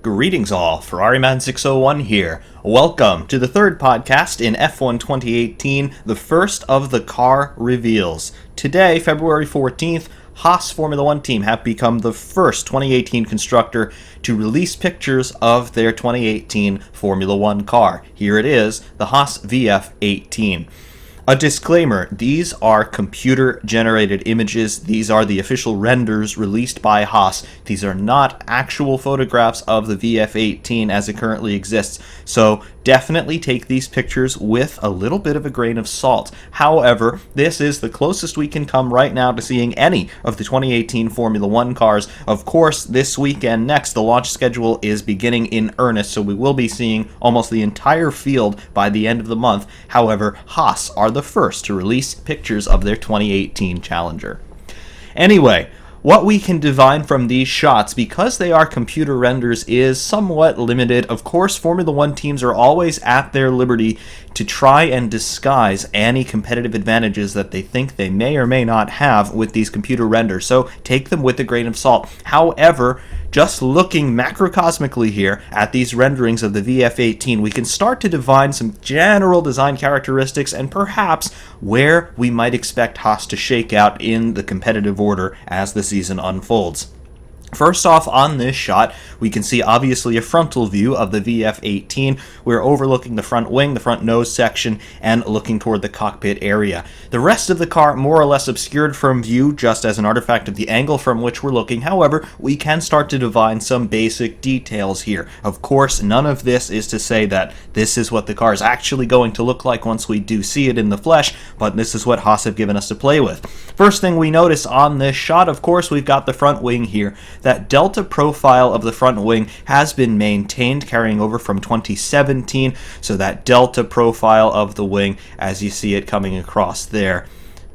Greetings all, Ferrariman601 here. Welcome to the third podcast in F1 2018, the first of the car reveals. Today, February 14th, Haas Formula One team have become the first 2018 constructor to release pictures of their 2018 Formula One car. Here it is, the Haas VF-18. A disclaimer, these are computer-generated images. These are the official renders released by Haas. These are not actual photographs of the VF-18 as it currently exists. So definitely take these pictures with a little bit of a grain of salt. However, this is the closest we can come right now to seeing any of the 2018 Formula One cars. Of course, this weekend next, the launch schedule is beginning in earnest, so we will be seeing almost the entire field by the end of the month. However, Haas are the first to release pictures of their 2018 Challenger. Anyway, what we can divine from these shots, because they are computer renders, is somewhat limited. Of course, Formula One teams are always at their liberty to try and disguise any competitive advantages that they think they may or may not have with these computer renders, so take them with a grain of salt. However, just looking macrocosmically here at these renderings of the VF-18, we can start to divine some general design characteristics and perhaps where we might expect Haas to shake out in the competitive order as the season unfolds. First off, on this shot, we can see obviously a frontal view of the VF-18. We're overlooking the front wing, the front nose section, and looking toward the cockpit area. The rest of the car more or less obscured from view just as an artifact of the angle from which we're looking. However, we can start to divine some basic details here. Of course, none of this is to say that this is what the car is actually going to look like once we do see it in the flesh, but this is what Haas have given us to play with. First thing we notice on this shot, of course, we've got the front wing here. That delta profile of the front wing has been maintained, carrying over from 2017, so that delta profile of the wing, as you see it coming across there,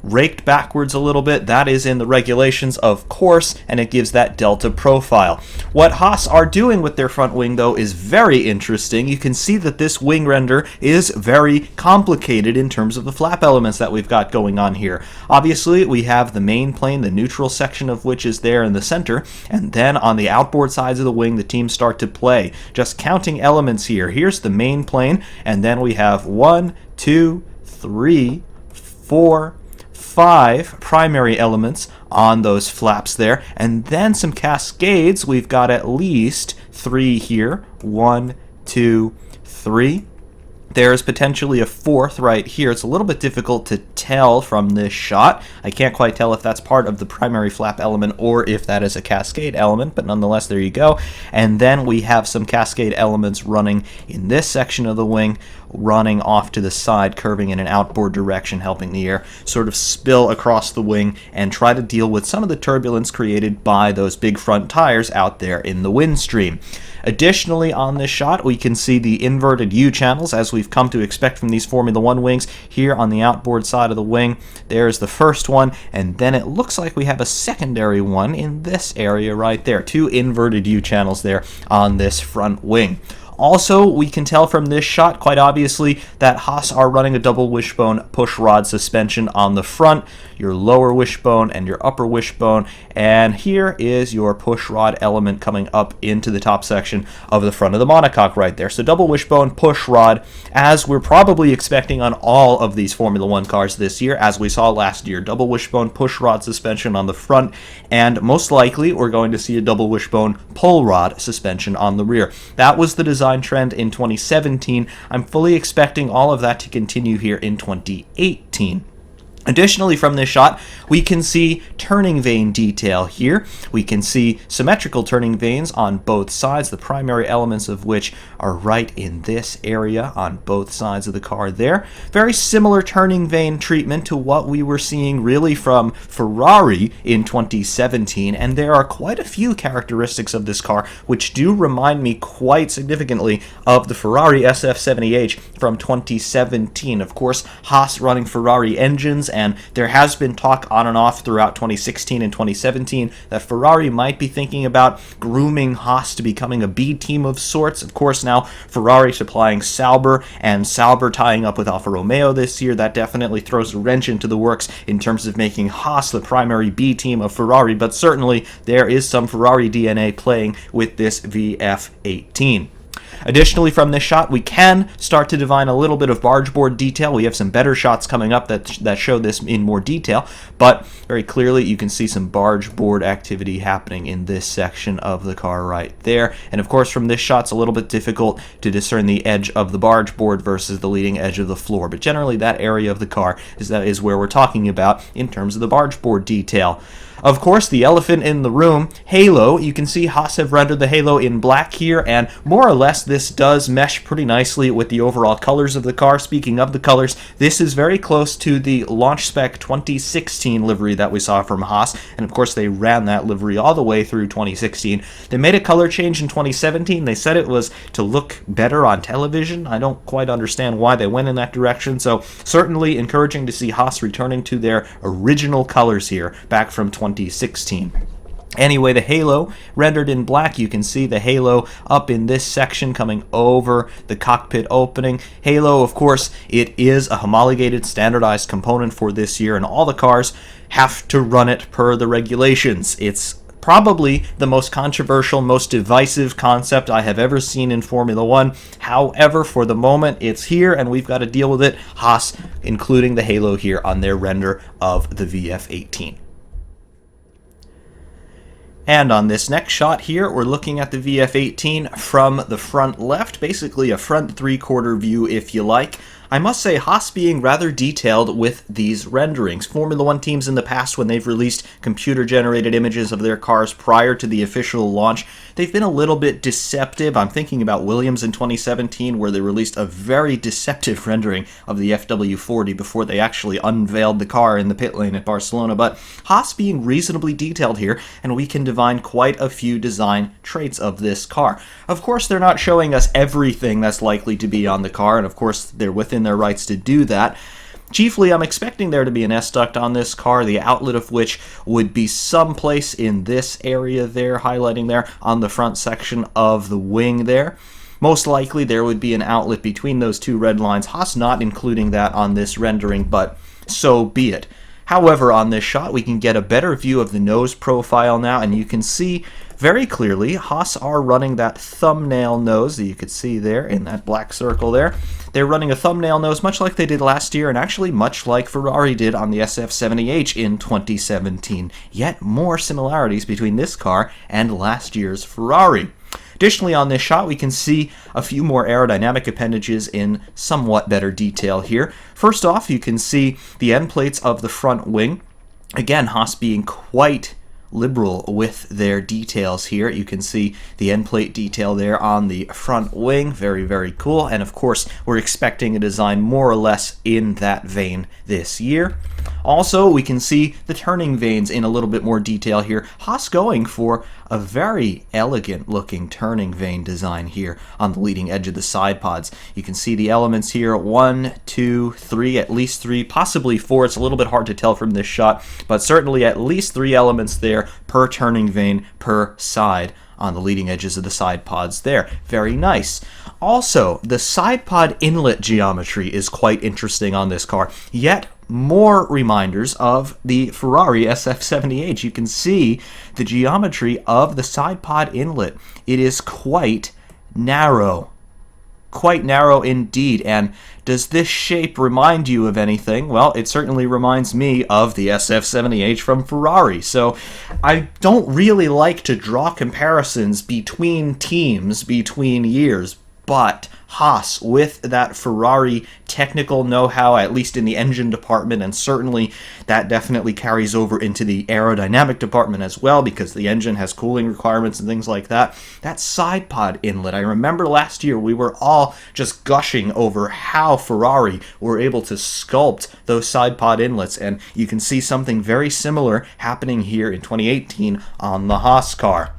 raked backwards a little bit. That is in the regulations, of course, and it gives that delta profile. What Haas are doing with their front wing, though, is very interesting. You can see that this wing render is very complicated in terms of the flap elements that we've got going on here. Obviously, we have the main plane, the neutral section of which is there in the center, and then on the outboard sides of the wing, the teams start to play. Just counting elements here. Here's the main plane, and then we have 1, 2, 3, 4, 5 primary elements on those flaps there, and then some cascades. We've got at least 3 here. 1, 2, 3. There's potentially a 4th right here. It's a little bit difficult to tell from this shot. I can't quite tell if that's part of the primary flap element or if that is a cascade element, but nonetheless, there you go. And then we have some cascade elements running in this section of the wing, running off to the side, curving in an outboard direction, helping the air sort of spill across the wing and try to deal with some of the turbulence created by those big front tires out there in the wind stream. Additionally, on this shot, we can see the inverted U channels, as we've come to expect from these Formula One wings. Here on the outboard side of the wing, there's the first one, and then it looks like we have a secondary one in this area right there. 2 inverted U channels there on this front wing. Also, we can tell from this shot, quite obviously, that Haas are running a double wishbone push rod suspension on the front, your lower wishbone and your upper wishbone, and here is your push rod element coming up into the top section of the front of the monocoque right there. So double wishbone push rod, as we're probably expecting on all of these Formula One cars this year, as we saw last year. Double wishbone push rod suspension on the front, and most likely we're going to see a double wishbone pull rod suspension on the rear. That was the design trend in 2017. I'm fully expecting all of that to continue here in 2018. Additionally, from this shot, we can see turning vane detail here. We can see symmetrical turning vanes on both sides, the primary elements of which are right in this area on both sides of the car there. Very similar turning vane treatment to what we were seeing really from Ferrari in 2017, and there are quite a few characteristics of this car which do remind me quite significantly of the Ferrari SF70H from 2017. Of course, Haas running Ferrari engines and there has been talk on and off throughout 2016 and 2017 that Ferrari might be thinking about grooming Haas to becoming a B team of sorts. Of course, now Ferrari supplying Sauber and Sauber tying up with Alfa Romeo this year, that definitely throws a wrench into the works in terms of making Haas the primary B team of Ferrari, but certainly there is some Ferrari DNA playing with this VF-18. Additionally, from this shot, we can start to divine a little bit of bargeboard detail. We have some better shots coming up that show this in more detail, but very clearly you can see some bargeboard activity happening in this section of the car right there. And of course, from this shot, it's a little bit difficult to discern the edge of the bargeboard versus the leading edge of the floor, but generally that area of the car is where we're talking about in terms of the bargeboard detail. Of course, the elephant in the room, halo. You can see Haas have rendered the halo in black here, and more or less this does mesh pretty nicely with the overall colors of the car. Speaking of the colors, this is very close to the launch spec 2016 livery that we saw from Haas, and of course they ran that livery all the way through 2016. They made a color change in 2017. They said it was to look better on television. I don't quite understand why they went in that direction, so certainly encouraging to see Haas returning to their original colors here back from 2016. Anyway, the halo rendered in black, you can see the halo up in this section coming over the cockpit opening. Halo, of course, it is a homologated standardized component for this year, and all the cars have to run it per the regulations. It's probably the most controversial, most divisive concept I have ever seen in Formula One. However, for the moment, it's here, and we've got to deal with it. Haas including the halo here on their render of the VF-18. And on this next shot here, we're looking at the VF-18 from the front left, basically a front three-quarter view if you like. I must say, Haas being rather detailed with these renderings. Formula One teams in the past, when they've released computer-generated images of their cars prior to the official launch, they've been a little bit deceptive. I'm thinking about Williams in 2017, where they released a very deceptive rendering of the FW40 before they actually unveiled the car in the pit lane at Barcelona. But Haas being reasonably detailed here, and we can divine quite a few design traits of this car. Of course, they're not showing us everything that's likely to be on the car, and of course, they're within their rights to do that. Chiefly, I'm expecting there to be an S-duct on this car, the outlet of which would be someplace in this area there, highlighting there on the front section of the wing there. Most likely there would be an outlet between those two red lines. Haas not including that on this rendering, but so be it. However, on this shot, we can get a better view of the nose profile now, and you can see very clearly Haas are running that thumbnail nose that you could see there in that black circle there. They're running a thumbnail nose much like they did last year, and actually much like Ferrari did on the SF70H in 2017. Yet more similarities between this car and last year's Ferrari. Additionally, on this shot, we can see a few more aerodynamic appendages in somewhat better detail here. First off, you can see the end plates of the front wing. Again, Haas being quite liberal with their details here. You can see the end plate detail there on the front wing. Very, very cool. And of course, we're expecting a design more or less in that vein this year. Also, we can see the turning vanes in a little bit more detail here. Haas going for a very elegant looking turning vane design here on the leading edge of the side pods. You can see the elements here, 1, 2, 3, at least 3, possibly 4. It's a little bit hard to tell from this shot, but certainly at least 3 elements there per turning vane per side on the leading edges of the side pods there. Very nice. Also, the side pod inlet geometry is quite interesting on this car. Yet more reminders of the Ferrari SF70H. You can see the geometry of the side pod inlet. It is quite narrow. Quite narrow indeed. And does this shape remind you of anything? Well, it certainly reminds me of the SF70H from Ferrari. So I don't really like to draw comparisons between teams, between years, but Haas, with that Ferrari technical know-how, at least in the engine department, and certainly that definitely carries over into the aerodynamic department as well, because the engine has cooling requirements and things like that. That side pod inlet, I remember last year we were all just gushing over how Ferrari were able to sculpt those side pod inlets, and you can see something very similar happening here in 2018 on the Haas car.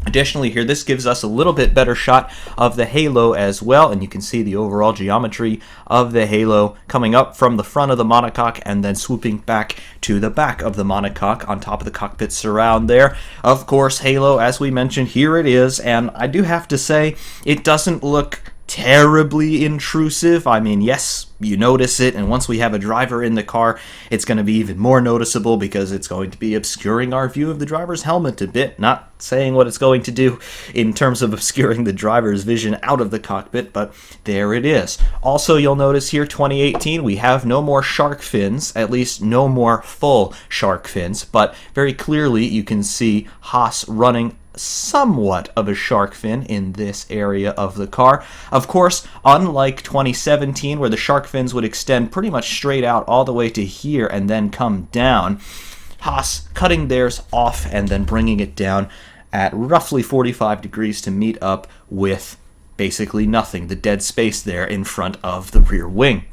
Additionally here, this gives us a little bit better shot of the halo as well, and you can see the overall geometry of the halo coming up from the front of the monocoque and then swooping back to the back of the monocoque on top of the cockpit surround there. Of course, halo, as we mentioned, here it is, and I do have to say, it doesn't look terribly intrusive. I mean, yes, you notice it, and once we have a driver in the car, it's going to be even more noticeable because it's going to be obscuring our view of the driver's helmet a bit. Not saying what it's going to do in terms of obscuring the driver's vision out of the cockpit, but there it is. Also, you'll notice here, 2018, we have no more shark fins, at least no more full shark fins, but very clearly you can see Haas running somewhat of a shark fin in this area of the car. Of course, unlike 2017, where the shark fins would extend pretty much straight out all the way to here and then come down, Haas cutting theirs off and then bringing it down at roughly 45 degrees to meet up with basically nothing, the dead space there in front of the rear wing.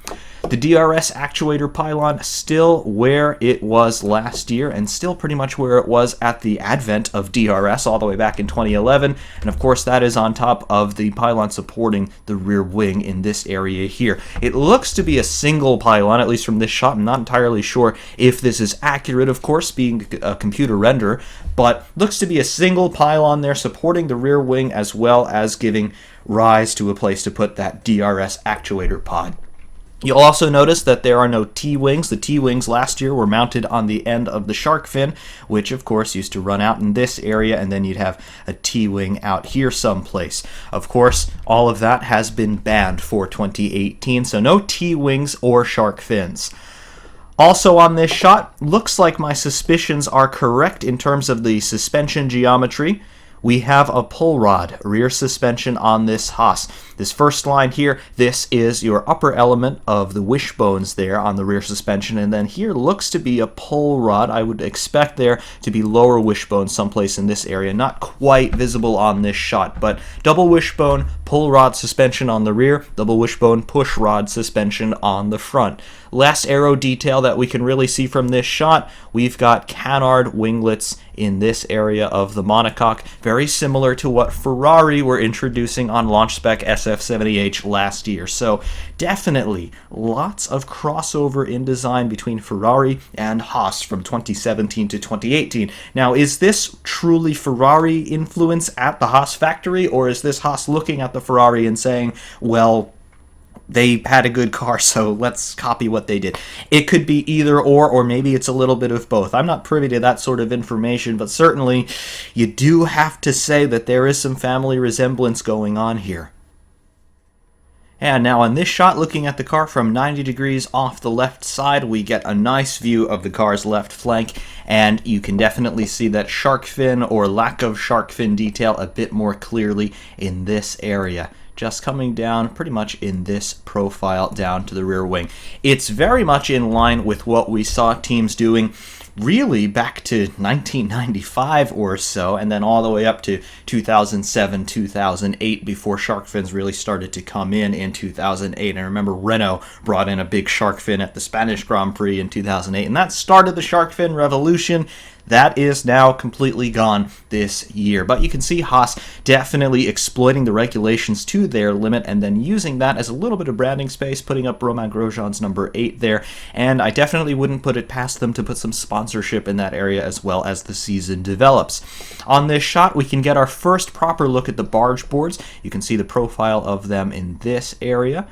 The DRS actuator pylon still where it was last year and still pretty much where it was at the advent of DRS all the way back in 2011. And of course that is on top of the pylon supporting the rear wing in this area here. It looks to be a single pylon, at least from this shot. I'm not entirely sure if this is accurate, of course, being a computer render, but looks to be a single pylon there supporting the rear wing as well as giving rise to a place to put that DRS actuator pod. You'll also notice that there are no T-wings. The T-wings last year were mounted on the end of the shark fin, which of course used to run out in this area, and then you'd have a T-wing out here someplace. Of course, all of that has been banned for 2018, so no T-wings or shark fins. Also on this shot, looks like my suspicions are correct in terms of the suspension geometry. We have a pull rod rear suspension on this Haas. This first line here, this is your upper element of the wishbones there on the rear suspension, and then here looks to be a pull rod. I would expect there to be lower wishbone someplace in this area, not quite visible on this shot, but double wishbone pull rod suspension on the rear, double wishbone push rod suspension on the front. Last aero detail that we can really see from this shot, we've got canard winglets in this area of the monocoque, very similar to what Ferrari were introducing on launch spec SF70H last year. So definitely lots of crossover in design between Ferrari and Haas from 2017 to 2018. Now, is this truly Ferrari influence at the Haas factory, or is this Haas looking at the Ferrari and saying, well, they had a good car, so let's copy what they did? It could be either or maybe it's a little bit of both. I'm not privy to that sort of information, but certainly you do have to say that there is some family resemblance going on here. And now on this shot, looking at the car from 90 degrees off the left side, we get a nice view of the car's left flank, and you can definitely see that shark fin or lack of shark fin detail a bit more clearly in this area. Just coming down pretty much in this profile down to the rear wing. It's very much in line with what we saw teams doing really back to 1995 or so, and then all the way up to 2007, 2008, before shark fins really started to come in 2008. I remember Renault brought in a big shark fin at the Spanish Grand Prix in 2008, and that started the shark fin revolution. That is now completely gone this year. But you can see Haas definitely exploiting the regulations to their limit and then using that as a little bit of branding space, putting up Romain Grosjean's number 8 there. And I definitely wouldn't put it past them to put some sponsorship in that area as well as the season develops. On this shot, we can get our first proper look at the barge boards. You can see the profile of them in this area.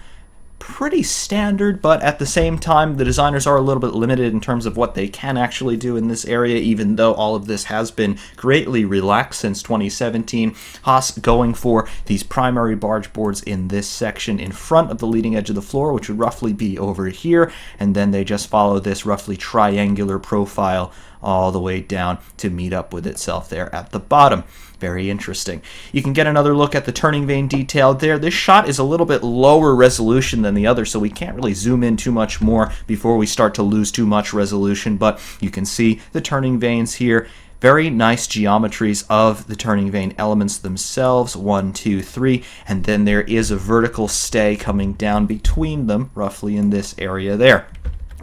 Pretty standard, but at the same time, the designers are a little bit limited in terms of what they can actually do in this area, even though all of this has been greatly relaxed since 2017. Haas going for these primary barge boards in this section in front of the leading edge of the floor, which would roughly be over here, and then they just follow this roughly triangular profile all the way down to meet up with itself there at the bottom. Very interesting. You can get another look at the turning vane detail there. This shot is a little bit lower resolution than the other, so we can't really zoom in too much more before we start to lose too much resolution, but you can see the turning vanes here. Very nice geometries of the turning vane elements themselves, 1, 2, 3, and then there is a vertical stay coming down between them, roughly in this area there.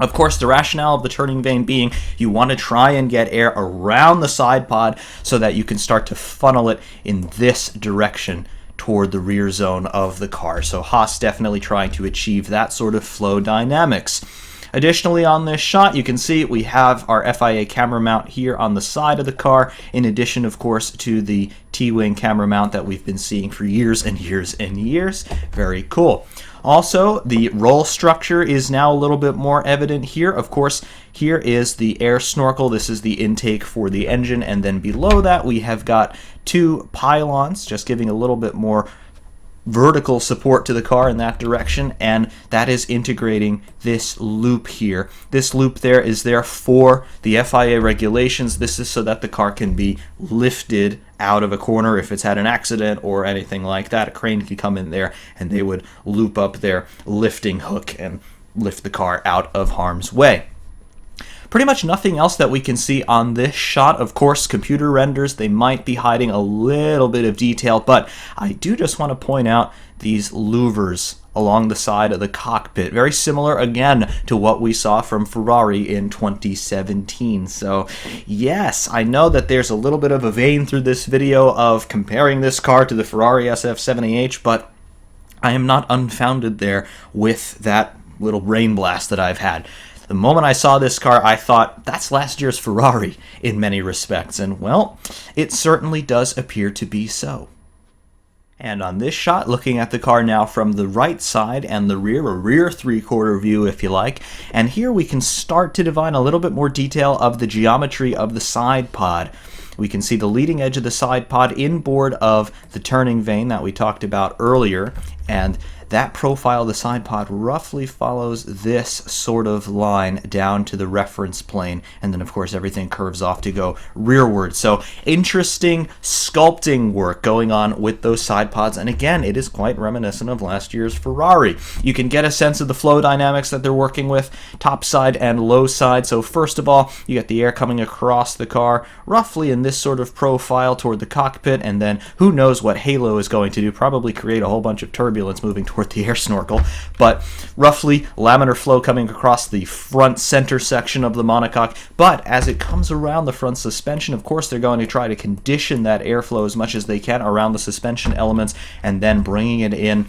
Of course, the rationale of the turning vane being you want to try and get air around the side pod so that you can start to funnel it in this direction toward the rear zone of the car. So Haas definitely trying to achieve that sort of flow dynamics. Additionally, on this shot, you can see we have our FIA camera mount here on the side of the car, in addition, of course, to the T-wing camera mount that we've been seeing for years and years and years. Very cool. Also, the roll structure is now a little bit more evident here. Of course, here is the air snorkel. This is the intake for the engine, and then below that we have got two pylons, just giving a little bit more vertical support to the car in that direction, and that is integrating this loop here. This loop there is there for the FIA regulations. This is so that the car can be lifted out of a corner if it's had an accident or anything like that. A crane can come in there and they would loop up their lifting hook and lift the car out of harm's way. Pretty much nothing else that we can see on this shot. Of course, computer renders, they might be hiding a little bit of detail, but I do just want to point out these louvers along the side of the cockpit. Very similar, again, to what we saw from Ferrari in 2017. So, yes, I know that there's a little bit of a vein through this video of comparing this car to the Ferrari SF70H, but I am not unfounded there with that little brain blast that I've had. The moment I saw this car, I thought, that's last year's Ferrari in many respects, and well, it certainly does appear to be so. And on this shot, looking at the car now from the right side and the rear, a rear three-quarter view if you like, and here we can start to divine a little bit more detail of the geometry of the side pod. We can see the leading edge of the side pod inboard of the turning vane that we talked about earlier, and that profile of the side pod roughly follows this sort of line down to the reference plane, and then of course everything curves off to go rearward. So interesting sculpting work going on with those side pods, and again, it is quite reminiscent of last year's Ferrari. You can get a sense of the flow dynamics that they're working with, top side and low side. So first of all, you get the air coming across the car, roughly in this sort of profile toward the cockpit, and then who knows what halo is going to do, probably create a whole bunch of turbulence moving toward the air snorkel, but roughly laminar flow coming across the front center section of the monocoque. But as it comes around the front suspension, of course, they're going to try to condition that airflow as much as they can around the suspension elements, and then bringing it in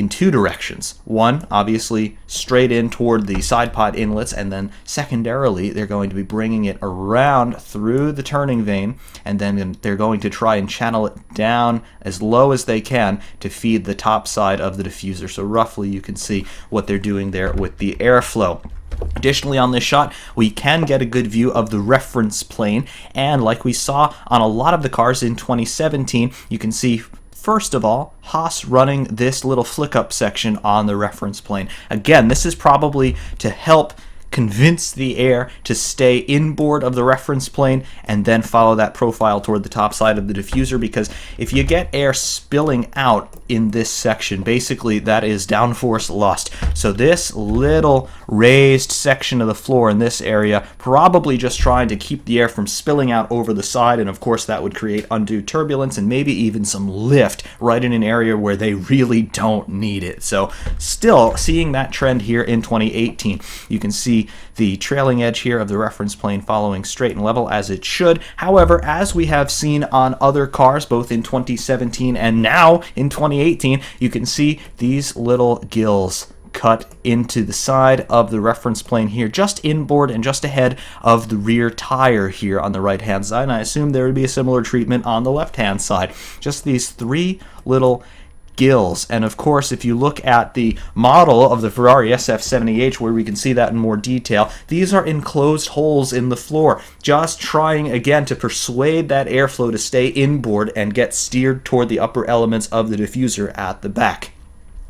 two directions. One, obviously, straight in toward the side pod inlets, and then secondarily, they're going to be bringing it around through the turning vane, and then they're going to try and channel it down as low as they can to feed the top side of the diffuser. So roughly, you can see what they're doing there with the airflow. Additionally, on this shot, we can get a good view of the reference plane, and like we saw on a lot of the cars in 2017, you can see first of all, Haas running this little flick-up section on the reference plane. Again, this is probably to help convince the air to stay inboard of the reference plane and then follow that profile toward the top side of the diffuser, because if you get air spilling out in this section, basically that is downforce lost. So this little raised section of the floor in this area, probably just trying to keep the air from spilling out over the side, and of course that would create undue turbulence and maybe even some lift right in an area where they really don't need it. So still seeing that trend here in 2018. You can see the trailing edge here of the reference plane following straight and level as it should. However, as we have seen on other cars, both in 2017 and now in 2018, you can see these little gills cut into the side of the reference plane here, just inboard and just ahead of the rear tire here on the right hand side. And I assume there would be a similar treatment on the left hand side. Just these three little gills. And of course, if you look at the model of the Ferrari SF70H, where we can see that in more detail, these are enclosed holes in the floor, just trying again to persuade that airflow to stay inboard and get steered toward the upper elements of the diffuser at the back.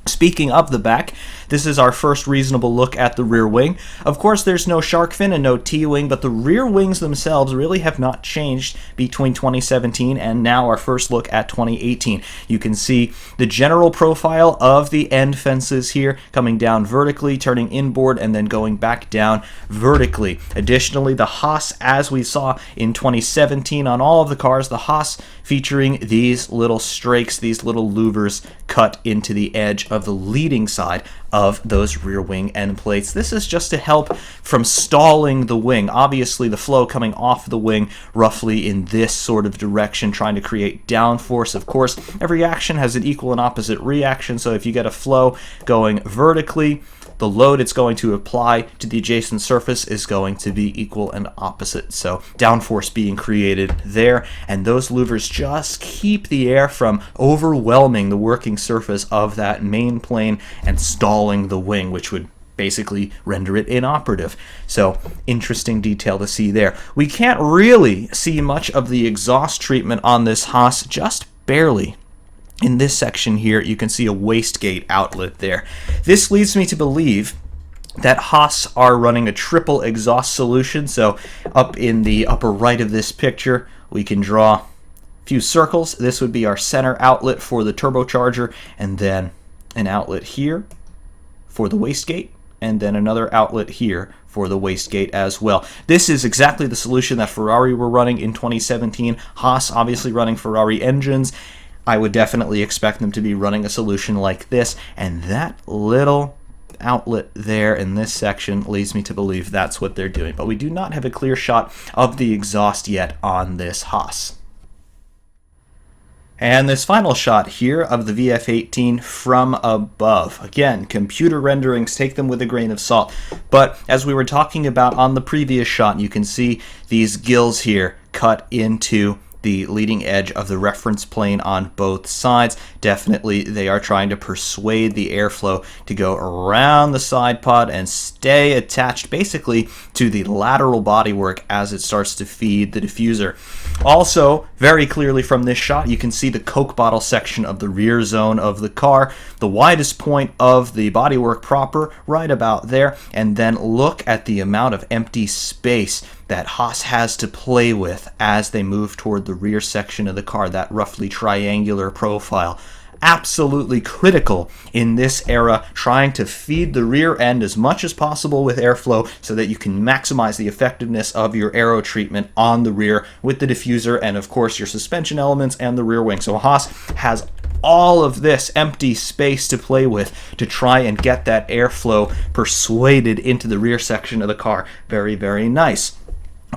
Speaking of the back, this is our first reasonable look at the rear wing. Of course, there's no shark fin and no T-wing, but the rear wings themselves really have not changed between 2017 and now our first look at 2018. You can see the general profile of the end fences here coming down vertically, turning inboard, and then going back down vertically. Additionally, the Haas, as we saw in 2017 on all of the cars, the Haas featuring these little strakes, these little louvers cut into the edge of the leading side of those rear wing end plates. This is just to help from stalling the wing. Obviously, the flow coming off the wing roughly in this sort of direction, trying to create downforce. Of course, every action has an equal and opposite reaction, so if you get a flow going vertically, the load it's going to apply to the adjacent surface is going to be equal and opposite. So downforce being created there, and those louvers just keep the air from overwhelming the working surface of that main plane and stalling the wing, which would basically render it inoperative. So interesting detail to see there. We can't really see much of the exhaust treatment on this Haas, just barely. In this section here, you can see a wastegate outlet there. This leads me to believe that Haas are running a triple exhaust solution. So up in the upper right of this picture, we can draw a few circles. This would be our center outlet for the turbocharger, and then an outlet here for the wastegate, and then another outlet here for the wastegate as well. This is exactly the solution that Ferrari were running in 2017. Haas obviously running Ferrari engines. I would definitely expect them to be running a solution like this, and that little outlet there in this section leads me to believe that's what they're doing. But we do not have a clear shot of the exhaust yet on this Haas. And this final shot here of the VF-18 from above. Again, computer renderings, take them with a grain of salt. But as we were talking about on the previous shot, you can see these gills here cut into the leading edge of the reference plane on both sides. Definitely they are trying to persuade the airflow to go around the side pod and stay attached basically to the lateral bodywork as it starts to feed the diffuser. Also, very clearly from this shot, you can see the Coke bottle section of the rear zone of the car, the widest point of the bodywork proper, right about there, and then look at the amount of empty space that Haas has to play with as they move toward the rear section of the car, that roughly triangular profile. Absolutely critical in this era, trying to feed the rear end as much as possible with airflow so that you can maximize the effectiveness of your aero treatment on the rear with the diffuser and, of course, your suspension elements and the rear wing. So Haas has all of this empty space to play with to try and get that airflow persuaded into the rear section of the car. Very, very nice.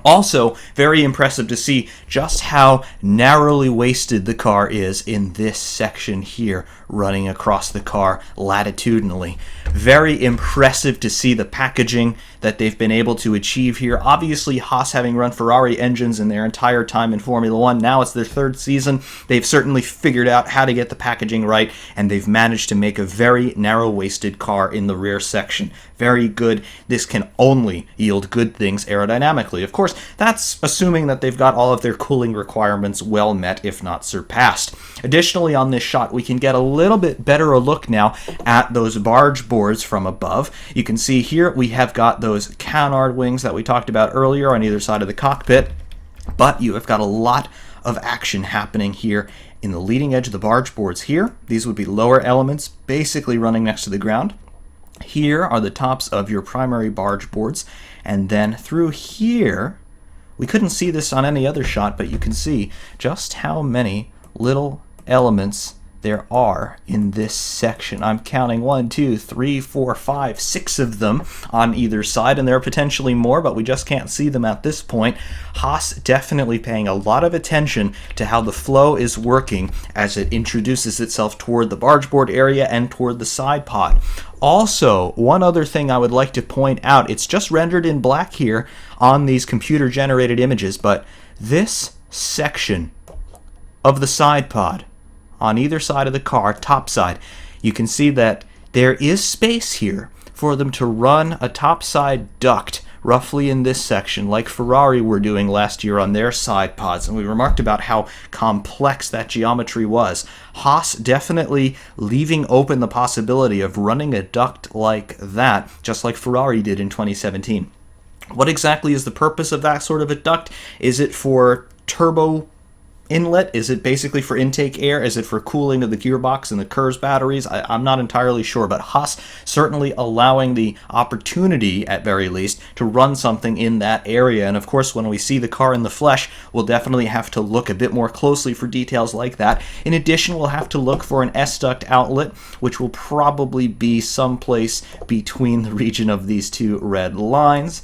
Also, very impressive to see just how narrowly waisted the car is in this section here, running across the car latitudinally. Very impressive to see the packaging that they've been able to achieve here. Obviously, Haas having run Ferrari engines in their entire time in Formula One, now it's their third season. They've certainly figured out how to get the packaging right, and they've managed to make a very narrow-waisted car in the rear section. Very good. This can only yield good things aerodynamically. Of course, that's assuming that they've got all of their cooling requirements well met, if not surpassed. Additionally, on this shot, we can get a little bit better a look now at those barge boards from above. You can see here we have got those canard wings that we talked about earlier on either side of the cockpit, but you have got a lot of action happening here in the leading edge of the barge boards here. These would be lower elements basically running next to the ground. Here are the tops of your primary barge boards, and then through here, we couldn't see this on any other shot, but you can see just how many little elements there are in this section. I'm counting 1, 2, 3, 4, 5, 6 of them on either side, and there are potentially more, but we just can't see them at this point. Haas definitely paying a lot of attention to how the flow is working as it introduces itself toward the barge board area and toward the side pod. Also, one other thing I would like to point out, it's just rendered in black here on these computer-generated images, but this section of the side pod on either side of the car, top side, you can see that there is space here for them to run a topside duct roughly in this section, like Ferrari were doing last year on their side pods, and we remarked about how complex that geometry was. Haas definitely leaving open the possibility of running a duct like that, just like Ferrari did in 2017. What exactly is the purpose of that sort of a duct? Is it for turbo inlet? Is it basically for intake air? Is it for cooling of the gearbox and the KERS batteries? I'm not entirely sure, but Haas certainly allowing the opportunity, at very least, to run something in that area. And of course, when we see the car in the flesh, we'll definitely have to look a bit more closely for details like that. In addition, we'll have to look for an S-duct outlet, which will probably be someplace between the region of these two red lines.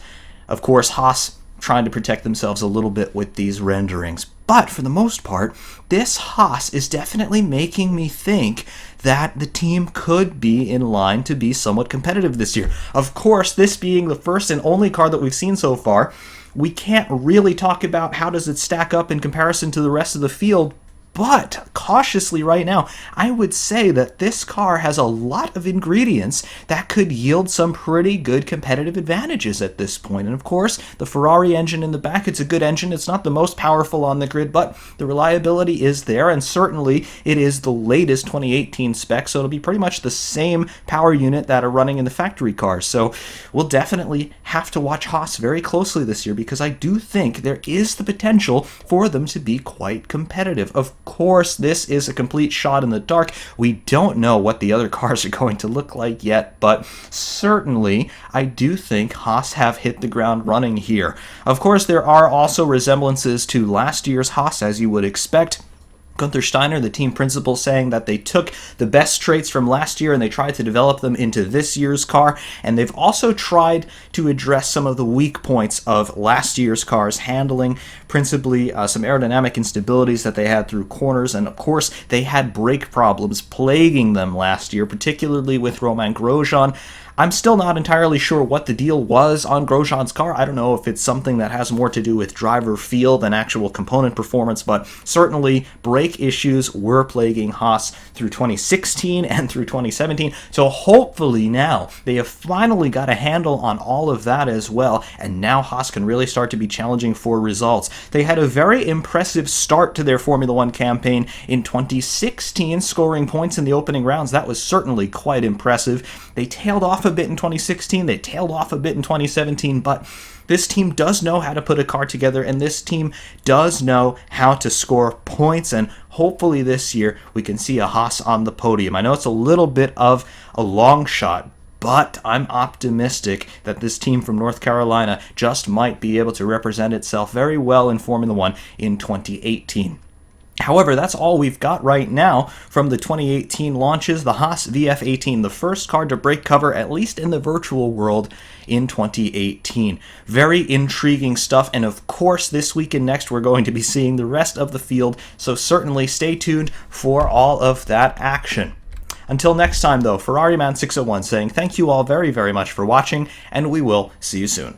Of course, Haas trying to protect themselves a little bit with these renderings. But for the most part, this Haas is definitely making me think that the team could be in line to be somewhat competitive this year. Of course, this being the first and only car that we've seen so far, we can't really talk about how does it stack up in comparison to the rest of the field. But cautiously right now, I would say that this car has a lot of ingredients that could yield some pretty good competitive advantages at this point. And of course, the Ferrari engine in the back, it's a good engine. It's not the most powerful on the grid, but the reliability is there. And certainly it is the latest 2018 spec, so it'll be pretty much the same power unit that are running in the factory cars. So we'll definitely have to watch Haas very closely this year, because I do think there is the potential for them to be quite competitive. Of course, this is a complete shot in the dark. We don't know what the other cars are going to look like yet, but certainly I do think Haas have hit the ground running here. Of course, there are also resemblances to last year's Haas, as you would expect. Gunther Steiner, the team principal, saying that they took the best traits from last year and they tried to develop them into this year's car, and they've also tried to address some of the weak points of last year's car's handling, principally some aerodynamic instabilities that they had through corners, and of course they had brake problems plaguing them last year, particularly with Romain Grosjean. I'm still not entirely sure what the deal was on Grosjean's car. I don't know if it's something that has more to do with driver feel than actual component performance, but certainly brake issues were plaguing Haas through 2016 and through 2017. So hopefully now they have finally got a handle on all of that as well, and now Haas can really start to be challenging for results. They had a very impressive start to their Formula One campaign in 2016, scoring points in the opening rounds. That was certainly quite impressive. They tailed off a bit in 2016, they tailed off a bit in 2017, but this team does know how to put a car together, and this team does know how to score points, and hopefully this year we can see a Haas on the podium. I know it's a little bit of a long shot, but I'm optimistic that this team from North Carolina just might be able to represent itself very well in Formula One in 2018. However, that's all we've got right now from the 2018 launches. The Haas VF-18, the first car to break cover, at least in the virtual world, in 2018. Very intriguing stuff, and of course, this week and next, we're going to be seeing the rest of the field, so certainly stay tuned for all of that action. Until next time, though, Ferrari Man 601 saying thank you all very, very much for watching, and we will see you soon.